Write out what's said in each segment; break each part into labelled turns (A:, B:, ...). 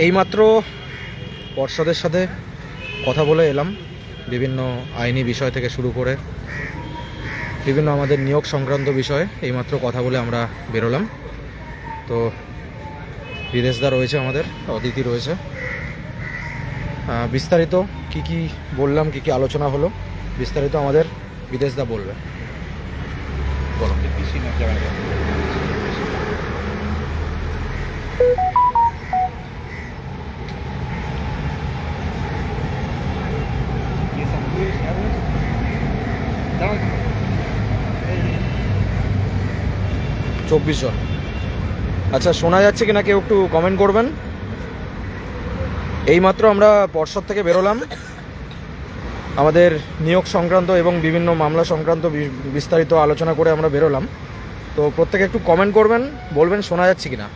A: এইমাত্র পর্ষদের সাথে কথা বলে এলাম, বিভিন্ন আইনি বিষয় থেকে শুরু করে বিভিন্ন আমাদের নিয়োগ সংক্রান্ত বিষয়ে এইমাত্র কথা বলে আমরা বেরোলাম। তো বিদেশদা রয়েছে, আমাদের অদিতি রয়েছে। বিস্তারিত কি বললাম, কি আলোচনা হলো, বিস্তারিত আমাদের বিদেশদা বলবে। বলো। চব্বিশ জন। আচ্ছা, শোনা যাচ্ছে কিনা কেউ একটু কমেন্ট করবেন। এইমাত্র আমরা পর্ষদ থেকে বেরোলাম, আমাদের নিয়োগ সংক্রান্ত এবং বিভিন্ন মামলা সংক্রান্ত বিস্তারিত আলোচনা করে আমরা বেরোলাম। তো প্রত্যেকে একটু কমেন্ট করবেন, বলবেন শোনা যাচ্ছে কিনা।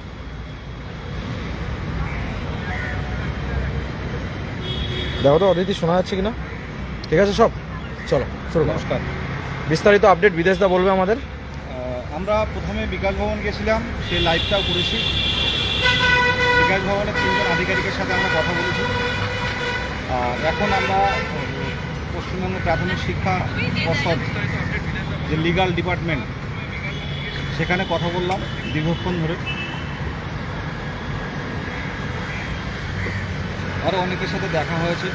A: দেখো তো অদিতি শোনা যাচ্ছে কিনা। ঠিক আছে, সব চলো শুরু।
B: নমস্কার।
A: বিস্তারিত আপডেট বিদেশদা বলবে আমাদের।
B: আমরা প্রথমে বিকাশ ভবন গেছিলাম, সেই লাইভটাও করেছি। বিকাশ ভবনের 3 জন আধিকারিকের সাথে আমরা কথা বলেছি। আর এখন আমরা পশ্চিমবঙ্গ প্রাথমিক শিক্ষা পর্ষদ যে লিগাল ডিপার্টমেন্ট, সেখানে কথা বললাম দীর্ঘক্ষণ ধরে। আরও অনেকের সাথে দেখা হয়েছে,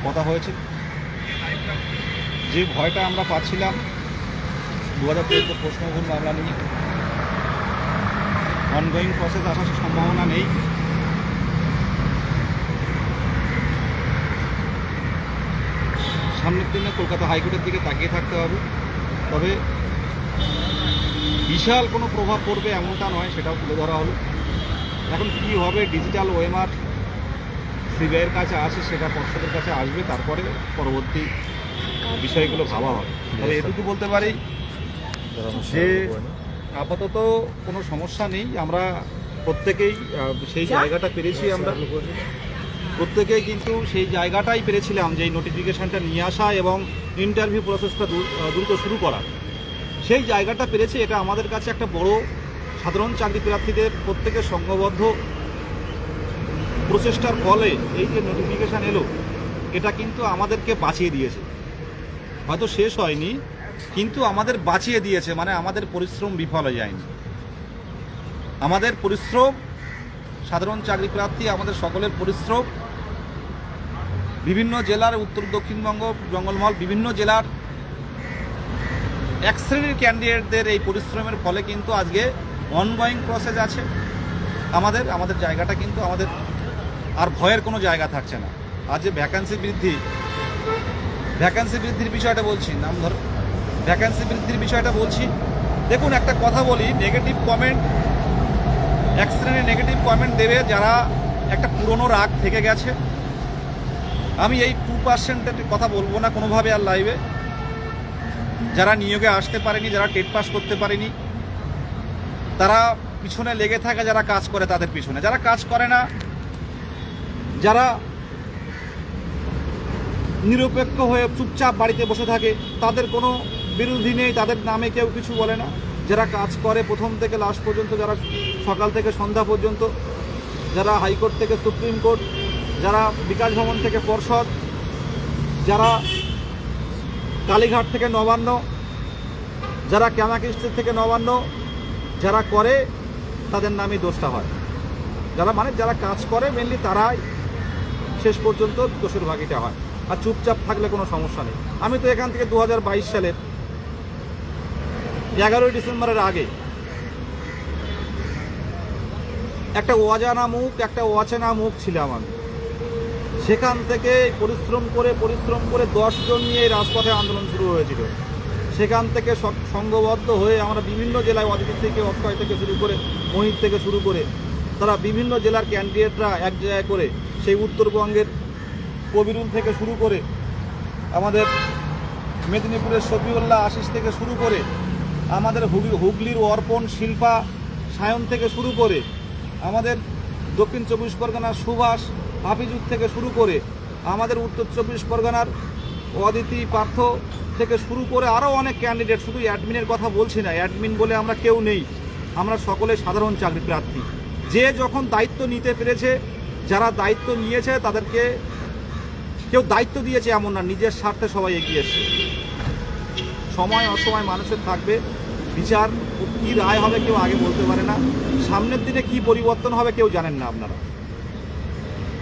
B: কথা হয়েছে। যে ভয়টা আমরা পাচ্ছিলাম 2014 প্রশ্নভুল মামলা নিয়ে, অনগোয়িং প্রসেস আসার সম্ভাবনা নেই। সামনের দিনে কলকাতা হাইকোর্টের দিকে তাকিয়ে থাকতে হবে। তবে বিশাল কোনো প্রভাব পড়বে এমনটা নয়, সেটাও তুলে ধরা হলো। এখন কী হবে, ডিজিটাল ওএমআর সিবিআইয়ের কাছে আছে, সেটা পর্ষদের কাছে আসবে, তারপরে পরবর্তী বিষয়গুলো ভাবা হবে। তবে এটুকু বলতে পারি যে আপাতত কোনো সমস্যা নেই। আমরা প্রত্যেকেই সেই জায়গাটা পেরেছি, আমরা প্রত্যেকেই কিন্তু সেই জায়গাটাই পেরেছিলাম যে এই নোটিফিকেশানটা নিয়ে আসা এবং ইন্টারভিউ প্রসেসটা দ্রুত শুরু করা। সেই জায়গাটা পেরেছি। এটা আমাদের কাছে একটা বড়, সাধারণ চাকরি প্রার্থীদের প্রত্যেকের সংঘবদ্ধ প্রচেষ্টার ফলে এই যে নোটিফিকেশান এলো, এটা কিন্তু আমাদেরকে বাঁচিয়ে দিয়েছে। হয়তো শেষ হয়নি, কিন্তু আমাদের বাঁচিয়ে দিয়েছে, মানে আমাদের পরিশ্রম বিফল হয়ে যায়নি। আমাদের পরিশ্রম, সাধারণ চাকরি প্রার্থী আমাদের সকলের পরিশ্রম, বিভিন্ন জেলার, উত্তর দক্ষিণবঙ্গ, জঙ্গলমহল, বিভিন্ন জেলার এক শ্রেণীর ক্যান্ডিডেটদের এই পরিশ্রমের ফলে কিন্তু আজকে অনগোয়িং প্রসেস আছে। আমাদের জায়গাটা কিন্তু আমাদের আর ভয়ের কোনো জায়গা থাকছে না। আজ যে ভ্যাকান্সি বৃদ্ধির বিষয়টা বলছি, ভ্যাকান্সি বৃদ্ধির বিষয়টা বলছি। দেখুন, একটা কথা বলি, নেগেটিভ কমেন্ট, এক শ্রেণীর নেগেটিভ কমেন্ট দেবে যারা একটা পুরনো রাগ থেকে গেছে। আমি এই 2%-এর কথা বলবো না কোনোভাবে আর লাইভে। যারা নিয়োগে আসতে পারেনি, যারা টেট পাস করতে পারেনি, তারা পিছনে লেগে থাকে, যারা কাজ করে তাদের পিছনে, যারা কাজ করে না, যারা নিরপেক্ষ হয়ে চুপচাপ বাড়িতে বসে থাকে, তাদের কোনো বিরোধী নেই, তাদের নামে কেউ কিছু বলে না। যারা কাজ করে প্রথম থেকে লাস্ট পর্যন্ত, যারা সকাল থেকে সন্ধ্যা পর্যন্ত, যারা হাইকোর্ট থেকে সুপ্রিম কোর্ট, যারা বিকাশ ভবন থেকে পর্ষদ, যারা কালীঘাট থেকে নবান্ন, যারা ক্যামাকিস্ট থেকে নবান্ন, যারা করে তাদের নামই দোষটা হয়। যারা কাজ করে মেনলি তারাই শেষ পর্যন্ত দোষের ভাগিটা হয়। আর চুপচাপ থাকলে কোনো সমস্যা নেই। আমি তো এখান থেকে 2022 সালের 11ই ডিসেম্বরের আগে একটা অজানা মুখ, একটা অচেনা মুখ ছিলাম আমি। সেখান থেকে পরিশ্রম করে 10 জন নিয়ে রাজপথে আন্দোলন শুরু হয়েছিল। সেখান থেকে সংঘবদ্ধ হয়ে আমরা বিভিন্ন জেলায়, অদিতি থেকে, অক্ষয় থেকে শুরু করে, মোহিত থেকে শুরু করে, তারা বিভিন্ন জেলার ক্যান্ডিডেটরা এক জায়গায় করে, সেই উত্তরবঙ্গের কবিরুল থেকে শুরু করে আমাদের মেদিনীপুরের শফিউল্লাহ আশিস থেকে শুরু করে আমাদের হুগলির অর্পণ শিল্পা সায়ন থেকে শুরু করে আমাদের দক্ষিণ চব্বিশ পরগনার সুভাষ হাফিজুর থেকে শুরু করে আমাদের উত্তর চব্বিশ পরগনার অদিতি পার্থ থেকে শুরু করে আরও অনেক ক্যান্ডিডেট, শুধু অ্যাডমিনের কথা বলছি না, অ্যাডমিন বলে আমরা কেউ নেই, আমরা সকলে সাধারণ চাকরি প্রার্থী। যে যখন দায়িত্ব নিতে পেরেছে, যারা দায়িত্ব নিয়েছে তাদেরকে কেউ দায়িত্ব দিয়েছে এমন না, নিজের স্বার্থে সবাই এগিয়ে এসছে। সময় অসময় মানুষের থাকবে, বিচার কী রায় হবে কেউ আগে বলতে পারে না, সামনের দিনে কি পরিবর্তন হবে কেউ জানেন না আপনারা।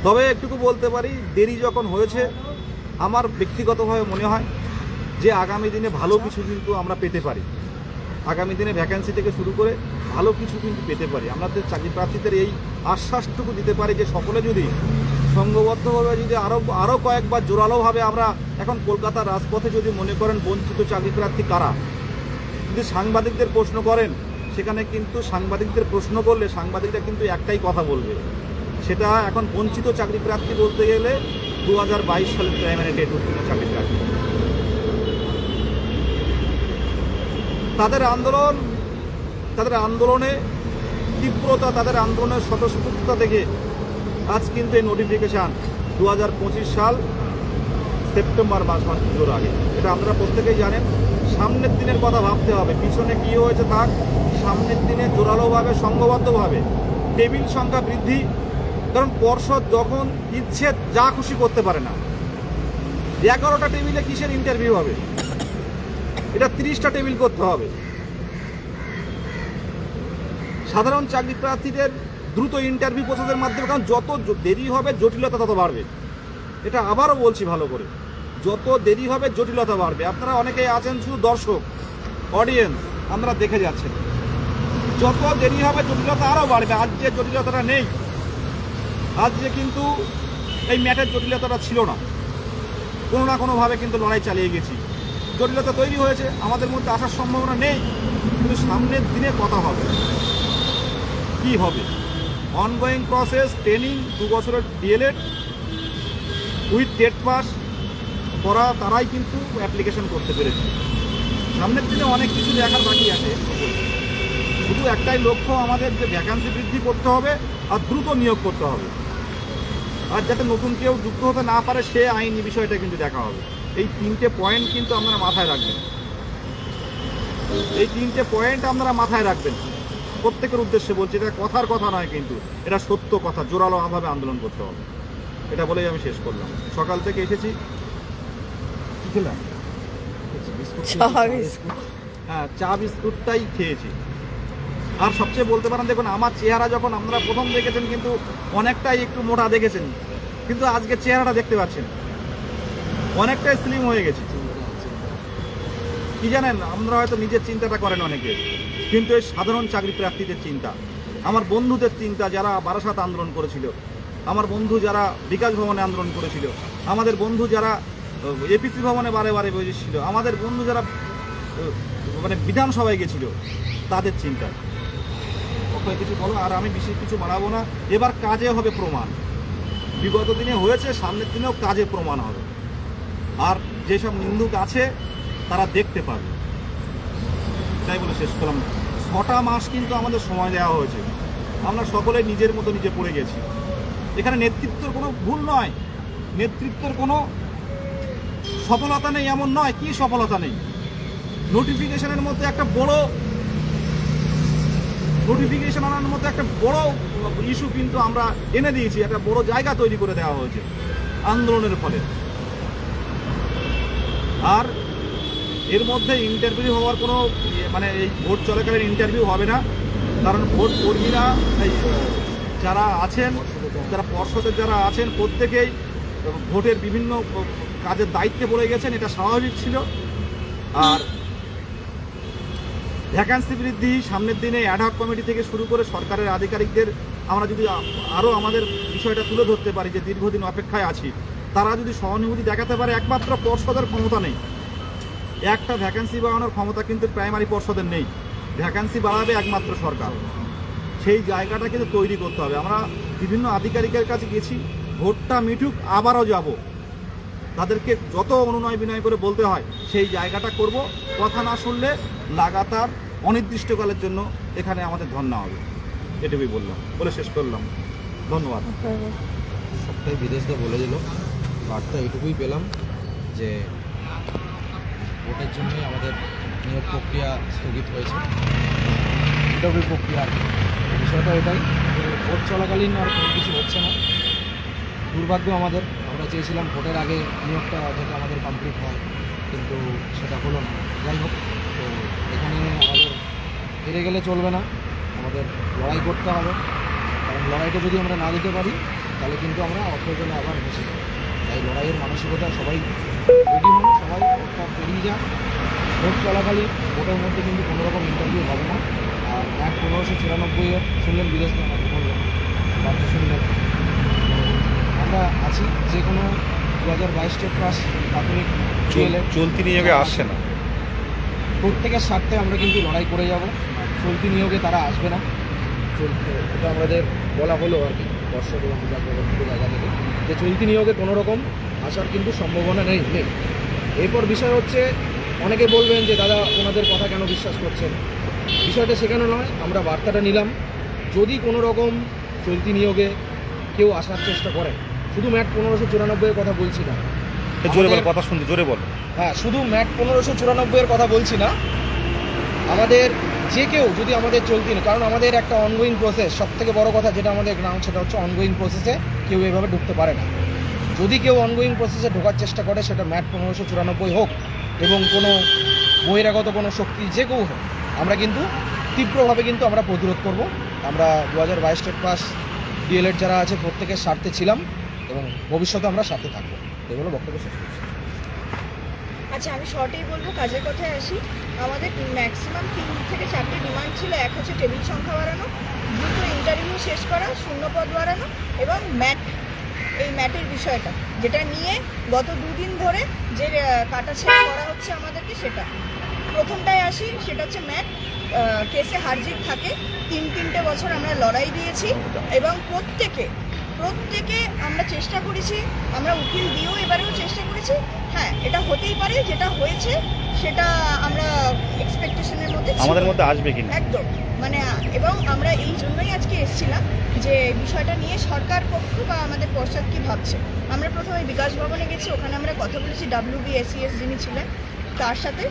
B: তবে একটুকু বলতে পারি, দেরি যখন হয়েছে আমার ব্যক্তিগতভাবে মনে হয় যে আগামী দিনে ভালো কিছু কিন্তু আমরা পেতে পারি। আগামী দিনে ভ্যাকেন্সি থেকে শুরু করে ভালো কিছু কিন্তু পেতে পারি। আমাদের চাকরি প্রার্থীদের এই আশ্বাসটুকু দিতে পারি যে সকলে যদি সংঘবদ্ধভাবে যদি আরও কয়েকবার জোরালোভাবে আমরা এখন কলকাতার রাজপথে যদি মনে করেন বঞ্চিত চাকরি প্রার্থী কারা, যদি সাংবাদিকদের প্রশ্ন করেন, সেখানে কিন্তু সাংবাদিকদের প্রশ্ন করলে সাংবাদিকরা কিন্তু একটাই কথা বলবে, সেটা এখন বঞ্চিত চাকরি প্রার্থী বলতে গেলে 2022 সালের প্রাইমারি ডেট উত্তীর্ণ চাকরি প্রার্থী। তাদের আন্দোলনে তীব্রতা, তাদের আন্দোলনের স্বতঃস্ফূর্ততা থেকে আজ কিন্তু এই নোটিফিকেশান 2025 সাল সেপ্টেম্বর মাস পুজোর আগে। এটা আপনারা প্রত্যেকেই জানেন। সামনের দিনের কথা ভাবতে হবে, পিছনে কী হয়েছে থাক, সামনের দিনে জোরালোভাবে সংঘবদ্ধভাবে টেবিল সংখ্যা বৃদ্ধি, কারণ পর্ষদ যখন ইচ্ছে যা খুশি করতে পারে না। 11টা টেবিলে কিসের ইন্টারভিউ হবে, এটা 30টা টেবিল করতে হবে। সাধারণ চাকরি প্রার্থীদের দ্রুত ইন্টারভিউ প্রসেসের মাধ্যমে, কারণ যত দেরি হবে জটিলতা তত বাড়বে। এটা আবারও বলছি ভালো করে, যত দেরি হবে জটিলতা বাড়বে। আপনারা অনেকেই আছেন শুধু দর্শক, অডিয়েন্স, আমরা দেখে যাচ্ছেন। যত দেরি হবে জটিলতা আরও বাড়বে। আজ যে জটিলতাটা নেই, আজ যে কিন্তু এই ম্যাটের জটিলতাটা ছিল না, কোনো না কোনোভাবে কিন্তু লড়াই চালিয়ে গেছি, জটিলতা তৈরি হয়েছে, আমাদের মধ্যে আসার সম্ভাবনা নেই, কিন্তু সামনের দিনে কথা হবে। কি হবে? অনগোয়িং প্রসেস, ট্রেনিং, 2 বছরের ডিএলএড উইথ টেট পাস করা, তারাই কিন্তু অ্যাপ্লিকেশন করতে পেরেছে। সামনের দিনে অনেক কিছু দেখার বাকি আছে। শুধু একটাই লক্ষ্য আমাদের, যে ভ্যাকান্সি বৃদ্ধি করতে হবে আর দ্রুত নিয়োগ করতে হবে, আর যাতে নতুন কেউ যুক্ত হতে না পারে সে আইনি বিষয়টা কিন্তু দেখা হবে। এই 3টে পয়েন্ট কিন্তু আপনারা মাথায় রাখবেন, এই 3টে পয়েন্ট আপনারা মাথায় রাখবেন। প্রত্যেকের উদ্দেশ্যে বলছি, এটা কথার কথা নয়, কিন্তু এটা সত্য কথা। জোরালোভাবে আন্দোলন করতে হবে, এটা বলেই আমি শেষ করলাম। সকাল থেকে এসেছি, কি খেলাম? হ্যাঁ, চা বিস্কুটটাই খেয়েছি। আর সবচেয়ে বলতে পারেন, দেখুন আমার চেহারা যখন আপনারা প্রথম দেখেছেন কিন্তু অনেকটাই একটু মোটা দেখেছেন, কিন্তু আজকে চেহারাটা দেখতে পাচ্ছেন অনেকটাই স্লিম হয়ে গেছে। কি জানেন, আমরা হয়তো নিজের চিন্তাটা করেন অনেকে, কিন্তু এই সাধারণ চাকরি প্রার্থীদের চিন্তা, আমার বন্ধুদের চিন্তা, যারা বারাসাত আন্দোলন করেছিল, আমার বন্ধু যারা বিকাশ ভবনে আন্দোলন করেছিল, আমাদের বন্ধু যারা এপিসি ভবনে বারে বারে বসেছিল, আমাদের বন্ধু যারা মানে বিধানসভায় গেছিল, তাদের চিন্তা। কিছু বলো, আর আমি বিশেষ কিছু বাড়াবো না। এবার কাজে হবে প্রমাণ, বিগত দিনে হয়েছে, সামনের দিনেও কাজে প্রমাণ হবে। আর যেসব নিন্দুক আছে তারা দেখতে পাবে, তাই বলে শেষ করলাম। 6টা মাস কিন্তু আমাদের সময় দেওয়া হয়েছে, আমরা সকলে নিজের মতো নিজে পড়ে গেছি। এখানে নেতৃত্বের কোনো ভুল নয়, নেতৃত্বের কোনো সফলতা নেই এমন নয়। কি সফলতা নেই? নোটিফিকেশনের মধ্যে একটা বড় নোটিফিকেশন আনার মধ্যে একটা বড় ইস্যু কিন্তু আমরা এনে দিয়েছি, একটা বড় জায়গা তৈরি করে দেওয়া হয়েছে আন্দোলনের ফলে। আর এর মধ্যে ইন্টারভিউ হওয়ার কোনো মানে এই ভোট চলাকালীন ইন্টারভিউ হবে না, কারণ ভোট কর্মীরা যারা আছেন, যারা পর্ষদের যারা আছেন, প্রত্যেকেই ভোটের বিভিন্ন কাজের দায়িত্বে পড়ে গেছেন, এটা স্বাভাবিক ছিল। আর ভ্যাকান্সি বৃদ্ধি, সামনের দিনে অ্যাডহক কমিটি থেকে শুরু করে সরকারের আধিকারিকদের আমরা যদি আরও আমাদের বিষয়টা তুলে ধরতে পারি যে দীর্ঘদিন অপেক্ষায় আছি, তারা যদি সহানুভূতি দেখাতে পারে। একমাত্র পর্ষদের ক্ষমতা নেই, একটা ভ্যাকান্সি বাড়ানোর ক্ষমতা কিন্তু প্রাইমারি পর্ষদের নেই, ভ্যাকান্সি বাড়াবে একমাত্র সরকার। সেই জায়গাটা কিন্তু তৈরি করতে হবে। আমরা বিভিন্ন আধিকারিকের কাছে গেছি, ভোটটা মিটুক আবারও যাব, তাদেরকে যত অনুনয় বিনয় করে বলতে হয় সেই জায়গাটা করব। কথা না শুনলে লাগাতার অনির্দিষ্টকালের জন্য এখানে আমাদের ধর্ণা হবে, এটুকুই বললাম, বলে শেষ করলাম। ধন্যবাদ।
A: সবটাই বিদেশে বলে দিল, বার্তা এটুকুই পেলাম যে ভোটের জন্যই আমাদের নিয়োগ প্রক্রিয়া স্থগিত হয়েছে, এটুকুই প্রক্রিয়া আর কি। বিষয়টা এটাই যে ভোট চলাকালীন আর কোনো কিছু হচ্ছে না। দুর্ভাগ্য আমাদের, আমরা চেয়েছিলাম ভোটের আগে নিয়োগটা যাতে আমাদের কমপ্লিট হয়, কিন্তু সেটা হলো না। যাই হোক, তো এখানে আমাদের হেরে গেলে চলবে না, আমাদের লড়াই করতে হবে। কারণ লড়াইটা যদি আমরা না দিতে পারি তাহলে কিন্তু আমরা অপ্রয়োজনে আবার বসে যাবো। তাই লড়াইয়ের মানসিকতা সবাই রেডি হন, সবাই ভোটটা পেরিয়ে যান। ভোট চলাকালীন ভোটের মধ্যে কিন্তু কোনো রকম ইন্টারভিউ হবে না। আর 1594 শুনলেন বিদেশ থেকে আমাকে বললেন, বার্তা শুনলেন। আমরা আছি যে কোনো 2022 স্টেট পাস প্রাথমিক
B: চলতি নিয়োগে আসছে না,
A: প্রত্যেকের স্বার্থে আমরা কিন্তু লড়াই করে যাব। চলতি নিয়োগে তারা আসবে না, এটা আমাদের বলা হলো আর কি দর্শক এবং বিভাগীয় জায়গা থেকে, যে চলতি নিয়োগে কোনো রকম আসার কিন্তু সম্ভাবনা নেই। এরপর বিষয় হচ্ছে, অনেকে বলবেন যে দাদা ওনাদের কথা কেন বিশ্বাস করছেন। বিষয়টা সেখানে নয়, আমরা বার্তাটা নিলাম। যদি কোনো রকম চলতি নিয়োগে কেউ আসার চেষ্টা করে, শুধু ম্যাট 1594 কথা বলছি না,
B: জোরে বল, কথা শুনতে জোরে বল।
A: হ্যাঁ, শুধু ম্যাট 1594 কথা বলছি না, আমাদের যে কেউ যদি আমাদের চলতি না, কারণ আমাদের একটা অনগোয়িং প্রসেস, সব থেকে বড় কথা যেটা আমাদের গ্রাউন্ড, সেটা হচ্ছে অনগোয়িং প্রসেসে কেউ এভাবে ঢুকতে পারে না। যদি কেউ অনগোয়িং প্রসেসে ঢোকার চেষ্টা করে, সেটা ম্যাট 1594 হোক এবং কোনো বহিরাগত কোনো শক্তি যে কেউ হোক, আমরা কিন্তু তীব্রভাবে কিন্তু আমরা প্রতিরোধ করব। আমরা 2022 স্টেট পাস ডিএলএড যারা আছে প্রত্যেকের স্বার্থে ছিলাম এবং ভবিষ্যতে আমরা সাথে থাকবো। এগুলো বক্তব্য শেষ করছি।
C: আচ্ছা, আমি শর্টেই বলবো, কাজের কথায় আসি। আমাদের ম্যাক্সিমাম 3 থেকে 4টে ডিমান্ড ছিল। এক হচ্ছে টেবিল সংখ্যা বাড়ানো, দ্রুত ইন্টারভিউ শেষ করা, শূন্যপদ বাড়ানো এবং এই ম্যাটের বিষয়টা, যেটা নিয়ে গত 2 দিন ধরে যে কাটাছেড়া করা হচ্ছে আমাদেরকে, সেটা প্রথমটায় আসি। সেটা হচ্ছে ম্যাট কেসে হারজিত থাকে। 3 বছর আমরা লড়াই দিয়েছি এবং প্রত্যেকে আমরা চেষ্টা করেছি, আমরা উকিল দিয়েও এবারেও চেষ্টা করেছি। হ্যাঁ, এটা হতেই পারে, যেটা হয়েছে সেটা আমরা এক্সপেকটেশনের মধ্যে ছিল।
B: আমাদের মধ্যে আসবে কিনা
C: একদম, মানে এবং আমরা এই জন্যই আজকে এসেছিলাম যে বিষয়টা নিয়ে সরকার পক্ষ বা আমাদের পর্ষদ কী ভাবছে। আমরা প্রথমে বিকাশ ভবনে গেছি, ওখানে আমরা কথা বলেছি WBSES যিনি ছিলেন তার সাথে।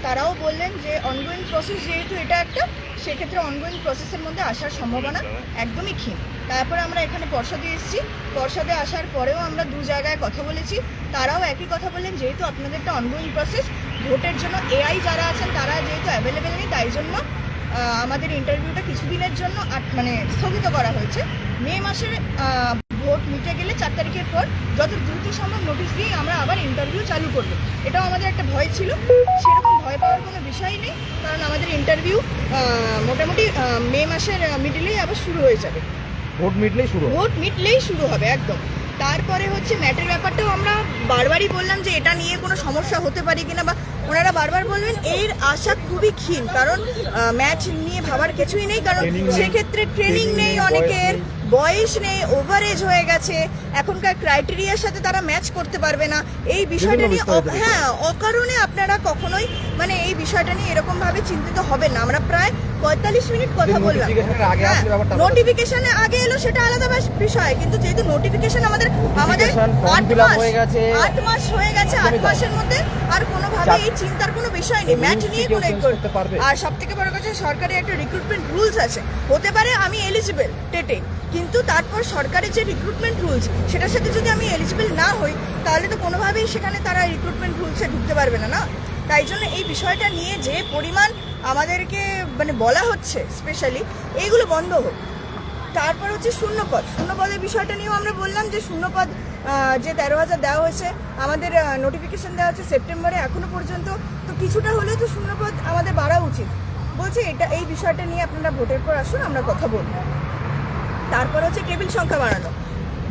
C: তারাও বললেন যে অনগোয়িং প্রসেস যেহেতু এটা একটা, সেক্ষেত্রে অনগোয়িং প্রসেসের মধ্যে আসার সম্ভাবনা একদমই ক্ষীণ। তারপরে আমরা এখানে পর্ষদে এসেছি, পর্ষদে আসার পরেও আমরা 2 জায়গায় কথা বলেছি। তারাও একই কথা বললেন, যেহেতু আপনাদেরটা অনগোয়িং প্রসেস, ভোটের জন্য এআই যারা আছেন তারা যেহেতু অ্যাভেলেবেল নেই, তাই জন্য আমাদের ইন্টারভিউটা কিছুদিনের জন্য মানে স্থগিত করা হয়েছে। মে মাসের ভোট মিটে গেলে 4 তারিখের পর যত দ্রুত সম্ভব নোটিশ দিয়ে আমরা আবার ইন্টারভিউ চালু করব। এটাও আমাদের একটা ভয় ছিল, সেরকম ভয় পাওয়ার কোনো বিষয় নেই, কারণ আমাদের ইন্টারভিউ মোটামুটি মে মাসের মিডলেই আবার শুরু হয়ে যাবে।
A: ভোট মিটলেই শুরু
C: হবে একদম। তারপরে হচ্ছে ম্যাটের ব্যাপারটাও আমরা বারবারই বললাম যে এটা নিয়ে কোনো সমস্যা হতে পারে কিনা, বা ওনারা বারবার বলবেন এর আশা খুবই ক্ষীণ, কারণ ম্যাচ নিয়ে ভাবার কিছুই নেই, কারণ সেক্ষেত্রে ট্রেনিং নেই, অনেকের বয়স নেই, ওভারেজ হয়ে গেছে, এখনকার ক্রাইটেরিয়ার সাথে তারা ম্যাচ করতে পারবে না। এই বিষয়টা নিয়ে হ্যাঁ অকারণে আপনারা কখনোই মানে এই বিষয়টা নিয়ে এরকমভাবে চিন্তিত হবেন না। আমরা প্রায় 45 মিনিট কথা বললাম। নোটিফিকেশনে আগে এলো সেটা আলাদা বিষয়, কিন্তু যেহেতু নোটিফিকেশন আমাদের 8 মাস হয়ে গেছে, 8 মাসের মধ্যে আর কোনোভাবে এই চিন্তার কোনো বিষয় নেই। ম্যাচ নিয়ে কোনো করতে পারবে। আর সব থেকে বড় কথা, সরকারি একটা রিক্রুটমেন্ট রুলস আছে। হতে পারে আমি এলিজিবল টেটে, কিন্তু তারপর সরকারের যে রিক্রুটমেন্ট রুলস, সেটার সাথে যদি আমি এলিজিবল না হই, তাহলে তো কোনোভাবেই সেখানে তারা রিক্রুটমেন্ট রুলসে ঢুকতে পারবে না, না? তাই জন্য এই বিষয়টা নিয়ে যে পরিমাণ আমাদেরকে মানে বলা হচ্ছে, স্পেশালি এইগুলো বন্ধ হোক। তারপর হচ্ছে শূন্যপদের বিষয়টা নিয়েও আমরা বললাম যে শূন্যপদ যে 13,000 দেওয়া হয়েছে, আমাদের নোটিফিকেশন দেওয়া হচ্ছে সেপ্টেম্বরে, এখনো পর্যন্ত তো কিছুটা হলেও তো শূন্যপদ আমাদের বাড়া উচিত। বলছে এই বিষয়টা নিয়ে আপনারা ভোটের পর আসুন, আমরা কথা বলব। তারপর হচ্ছে টেবিল সংখ্যা বাড়ানো।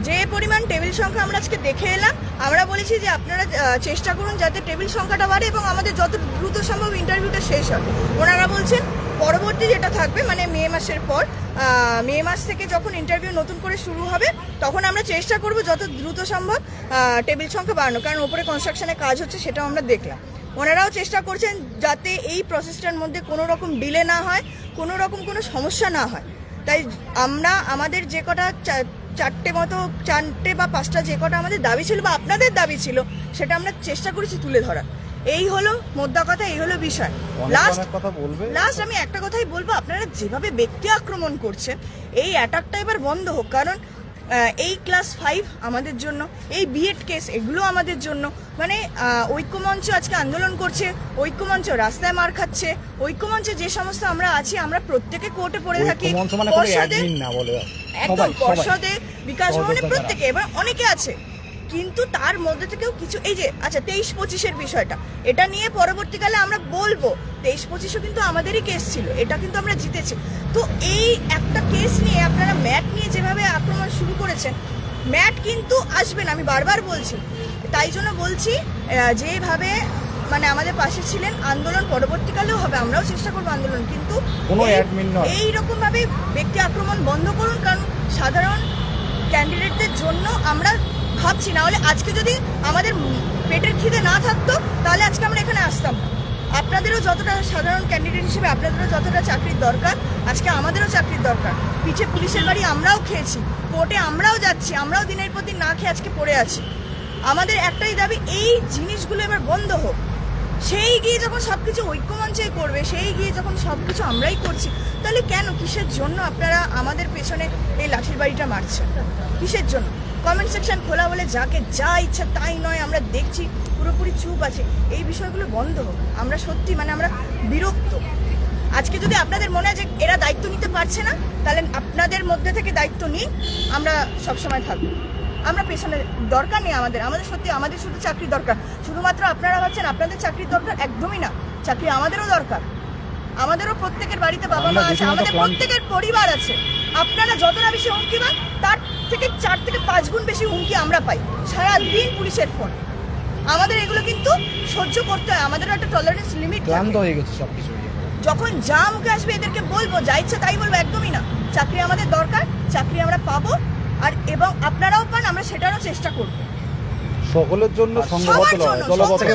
C: যে পরিমাণ টেবিল সংখ্যা আমরা আজকে দেখে এলাম, আমরা বলেছি যে আপনারা চেষ্টা করুন যাতে টেবিল সংখ্যাটা বাড়ে এবং আমাদের যত দ্রুত সম্ভব ইন্টারভিউটা শেষ হয়। ওনারা বলছেন পরবর্তী যেটা থাকবে মানে মে মাসের পর, মে মাস থেকে যখন ইন্টারভিউ নতুন করে শুরু হবে তখন আমরা চেষ্টা করব যত দ্রুত সম্ভব টেবিল সংখ্যা বাড়ানো, কারণ ওপরে কনস্ট্রাকশনের কাজ হচ্ছে সেটাও আমরা দেখলাম। ওনারাও চেষ্টা করছেন যাতে এই প্রসেসটার মধ্যে কোনো রকম ডিলে না হয়, কোনো রকম কোনো সমস্যা না হয়। তাই আমরা আমাদের যে কটা চারটে বা পাঁচটা যে কটা আমাদের দাবি ছিল বা আপনাদের দাবি ছিল সেটা আমরা চেষ্টা করেছি তুলে ধরার। এই হলো মোদ্দা কথা, এই হলো বিষয়। লাস্ট আমি একটা কথাই বলবো, আপনারা যেভাবে ব্যক্তি আক্রমণ করছেন এই অ্যাটাকটা এবার বন্ধ হোক, কারণ এই ক্লাস 5 আমাদের জন্য, এই বিএড কেস এগুলো আমাদের জন্য। মানে ঐক্যমঞ্চ আজকে আন্দোলন করছে, ঐক্যমঞ্চ রাস্তায় মার খাচ্ছে, ঐক্যমঞ্চে যে সমস্ত আমরা আছি আমরা প্রত্যেকে কোর্টে পড়ে থাকি, একদম পর্ষদে, বিকাশ ভবনে, প্রত্যেকে, এবার অনেকে আছে। কিন্তু তার মধ্যে থেকেও কিছু এই যে আচ্ছা 23-25-এর বিষয়টা, এটা নিয়ে পরবর্তীকালে আমরা বলবো 23-25ও কিন্তু আমাদেরই কেস ছিল, এটা কিন্তু আমরা জিতেছি। তো এই একটা কেস নিয়ে আপনারা ম্যাট নিয়ে যেভাবে আক্রমণ শুরু করেছেন, ম্যাট কিন্তু আসবেন, আমি বারবার বলছি। তাই জন্য বলছি যেভাবে মানে আমাদের পাশে ছিলেন, আন্দোলন পরবর্তীকালেও হবে, আমরাও চেষ্টা করবো আন্দোলন, কিন্তু এইরকম ভাবে ব্যক্তি আক্রমণ বন্ধ করুন, কারণ সাধারণ ক্যান্ডিডেটদের জন্য আমরা ভাবছি। না হলে আজকে যদি আমাদের পেটের খিদে না থাকতো তাহলে আজকে আমরা এখানে আসতাম না। আপনাদেরও যতটা সাধারণ ক্যান্ডিডেট হিসেবে আপনাদেরও যতটা চাকরির দরকার, আজকে আমাদেরও চাকরির দরকার। পিছে পুলিশের বাড়ি আমরাও খেয়েছি, কোর্টে আমরাও যাচ্ছি, আমরাও দিনের পর দিন না খেয়ে আজকে পড়ে আছি। আমাদের একটাই দাবি, এই জিনিসগুলো এবার বন্ধ হোক। সেই গিয়ে যখন সবকিছু ঐক্যমঞ্চেই করবে, সেই গিয়ে যখন সবকিছু আমরাই করছি, তাহলে কেন, কিসের জন্য আপনারা আমাদের পেছনে এই লাঠির বাড়িটা মারছেন? কিসের জন্য? কমেন্ট সেকশন খোলা বলে যাকে যা ইচ্ছা তাই নয়, আমরা দেখছি পুরোপুরি চুপ আছে। এই বিষয়গুলো বন্ধ হোক। আমরা সত্যি মানে আমরা বিরক্ত। আজকে যদি আপনাদের মনে হয় যে এরা দায়িত্ব নিতে পারছে না, তাহলে আপনাদের মধ্যে থেকে দায়িত্ব নিন, আমরা সবসময় থাকবো। আমরা পেছনে দরকার নেই আমাদের, সত্যি আমাদের শুধু চাকরি দরকার। শুধুমাত্র আপনারা ভাবছেন আপনাদের চাকরির দরকার, একদমই না। চাকরি আমাদেরও দরকার, আমাদেরও প্রত্যেকের বাড়িতে বাবা মা আছে, আমাদের প্রত্যেকের পরিবার আছে। আপনারা যতটা বেশি হুমকি পান তার থেকে 4 থেকে 5 গুণ বেশি হুমকি আমরা পাই সারাদিন পুলিশের ফোন। আমাদের এগুলো কিন্তু সহ্য করতে হয়, আমাদেরও একটা টলারেন্স লিমিট।
A: ক্লান্ত হয়ে গেছে সবকিছু।
C: যখন যা মুখে আসবে এদেরকে বলবো, যা ইচ্ছা তাই বলবো, একদমই না। চাকরি আমাদের দরকার, চাকরি আমরা পাবো, আর এবং আপনারাও পান, আমরা সেটারও চেষ্টা করবো
B: সকলের জন্য।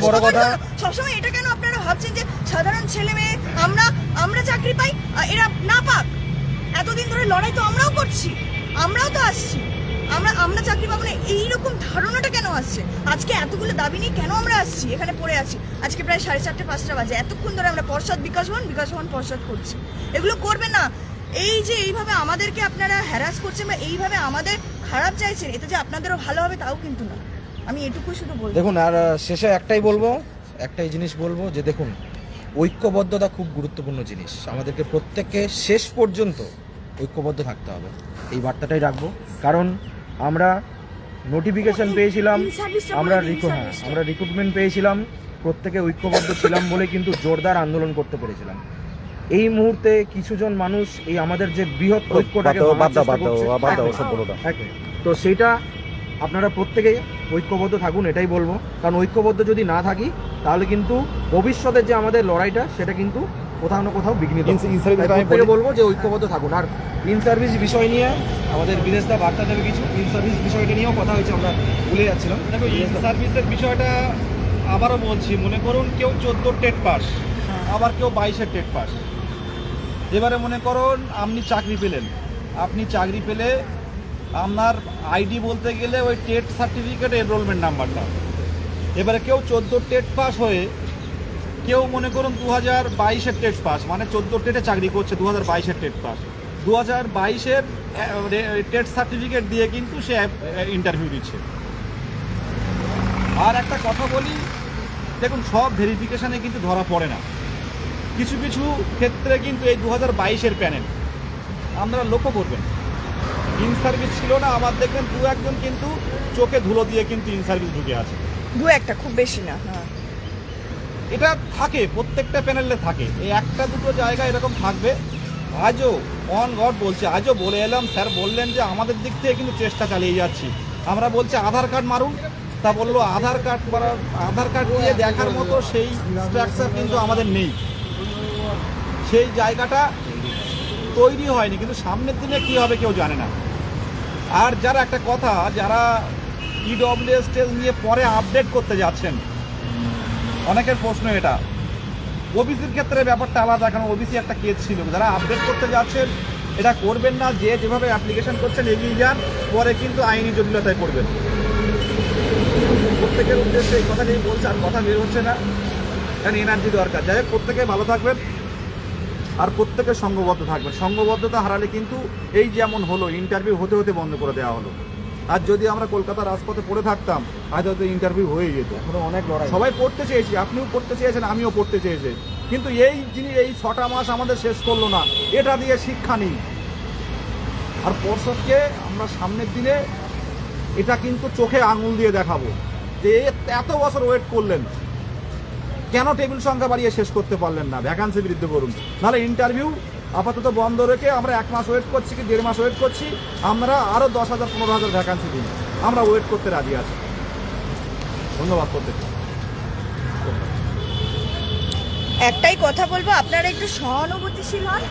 C: বড় কথা সবসময় এটা কেন আপনারা ভাবছেন যে সাধারণ ছেলে মেয়ে আমরা চাকরি পাই, এরা না পাক? এতদিন ধরে লড়াই তো আমরাও করছি, আমরাও তো আসছি, আমরা চাকরি পাবো না, এইরকম ধারণাটা কেন আসছে? আজকে এতগুলো দাবি নিয়ে কেন আমরা আসছি, এখানে পড়ে আছি? আজকে প্রায় 4:30-5টা বাজে, এতক্ষণ ধরে আমরা পর্ষদ, বিকাশ ভবন পর্ষদ করছি। এগুলো করবেন না। এই যে এইভাবে আমাদেরকে আপনারা হ্যারাস করছেন বা এইভাবে আমাদের খারাপ চাইছেন, এতে যে আপনাদেরও ভালো হবে তাও কিন্তু না। আমি এটুকু শুধু বলবো।
A: দেখুন, আর শেষে একটাই জিনিস বলবো যে দেখুন, ঐক্যবদ্ধতা খুব গুরুত্বপূর্ণ জিনিস। আমাদেরকে প্রত্যেককে শেষ পর্যন্ত ঐক্যবদ্ধ থাকতে হবে, এই বার্তাটাই রাখবো। কারণ আমরা নোটিফিকেশন পেয়েছিলাম, আমরা রিক্রুটমেন্ট পেয়েছিলাম, প্রত্যেকে ঐক্যবদ্ধ ছিলাম বলে কিন্তু জোরদার আন্দোলন করতে পেরেছিলাম। এই মুহূর্তে কিছুজন মানুষ এই আমাদের যে বৃহৎ ঐক্যটাকে তো সেইটা আপনারা প্রত্যেকেই ঐক্যবদ্ধ থাকুন, এটাই বলবো। কারণ ঐক্যবদ্ধ যদি না থাকি তাহলে কিন্তু ভবিষ্যতের যে আমাদের লড়াইটা সেটা কিন্তু কোথাও না কোথাও বিঘ্নিত। প্রত্যেকে বলবো যে ঐক্যবদ্ধ থাকুন। আর ইন সার্ভিস বিষয় নিয়ে আমাদের বিদেশদা বার্তা দেবে কিছু। ইন সার্ভিস বিষয়টা নিয়েও কথা হয়েছে, আমরা ভুলে যাচ্ছিলাম।
B: দেখো, ইন সার্ভিসের বিষয়টা আবারও বলছি, মনে করুন কেউ 14 টেট পাস, আবার কেউ 22 টেট পাস। এবারে মনে করুন আপনি চাকরি পেলেন, পেলে আপনার আইডি বলতে গেলে ওই টেট সার্টিফিকেট, এনরোলমেন্ট নাম্বারটা। এবারে কেউ 14 টেট পাস হয়ে, কেউ মনে করুন 2022 টেট পাস, মানে 14 টেটে চাকরি করছে, 2022 টেট পাস, 2022 টেট সার্টিফিকেট দিয়ে কিন্তু সে ইন্টারভিউ দিচ্ছে। আর একটা কথা বলি, দেখুন সব ভেরিফিকেশানে কিন্তু ধরা পড়ে না, কিছু কিছু ক্ষেত্রে কিন্তু এই 2022 প্যানেল আপনারা লক্ষ্য করবেন, ইন সার্ভিস ছিল না, আমার দেখবেন 2-1 কিন্তু চোখে ধুলো দিয়ে কিন্তু ইন সার্ভিস ঢুকে আছে,
C: 2-1, খুব বেশি না।
B: এটা থাকে প্রত্যেকটা প্যানেলে থাকে, এই 1-2 জায়গা এরকম থাকবে আজও অন গড বলছে, আজও বলে এলাম, স্যার বললেন যে আমাদের দিক থেকে কিন্তু চেষ্টা চালিয়ে যাচ্ছি। আমরা বলছি আধার কার্ড মারুন, তা বললো আধার কার্ড দিয়ে দেখার মতো সেই স্ট্রাকচার কিন্তু আমাদের নেই, সেই জায়গাটা তৈরি হয়নি, কিন্তু সামনের দিনে কী হবে কেউ জানে না। আর যারা একটা কথা, যারা ইডব্লিউএস টেস্ট নিয়ে পরে আপডেট করতে যাচ্ছেন, অনেকের প্রশ্ন এটা, ওবিসির ক্ষেত্রে ব্যাপারটা আলাদা, কারণ ওবিসি একটা কেস ছিল। যারা আপডেট করতে যাচ্ছেন এটা করবেন না, যে যেভাবে অ্যাপ্লিকেশন করছেন এগিয়ে যান, পরে কিন্তু আইনি জটিলতায় পড়বেন। প্রত্যেকের উদ্দেশ্যে এই কথা নিয়ে বলছে, আর কথা বের হচ্ছে না, কারণ এনার্জি দরকার। যাই হোক, প্রত্যেকে ভালো থাকবেন আর প্রত্যেকে সঙ্গবদ্ধ থাকবেন। সঙ্গবদ্ধতা হারালে কিন্তু এই যেমন হলো, ইন্টারভিউ হতে হতে বন্ধ করে দেওয়া হলো। আর যদি আমরা কলকাতার রাজপথে পড়ে থাকতাম, হয়তো ইন্টারভিউ হয়ে যেত।
A: এখনো অনেক লড়াই।
B: সবাই পড়তে চেয়েছি, আপনিও পড়তে চেয়েছেন, আমিও পড়তে চেয়েছি, কিন্তু এই জিনিস এই 6টা মাস আমাদের শেষ করলো না, এটা দিয়ে শিক্ষা নেই। আর পর্ষদকে আমরা সামনের দিনে এটা কিন্তু চোখে আঙুল দিয়ে দেখাবো যে এত বছর ওয়েট করলেন, কেন টেবিল সংখ্যা বাড়িয়ে শেষ করতে পারলেন না, ভ্যাকান্সি বৃদ্ধি করুন। নাহলে ইন্টারভিউ আপাতত বন্ধ রেখে আমরা 1 মাস ওয়েট করছি কি 1.5 মাস ওয়েট করছি, আমরা আরও 10,000 15,000 ভ্যাকান্সি দিন, আমরা ওয়েট করতে রাজি আছি। ধন্যবাদ প্রত্যেককে।
C: একটাই কথা বলবো, আপনারা একটু সহানুভূতিশীল হন,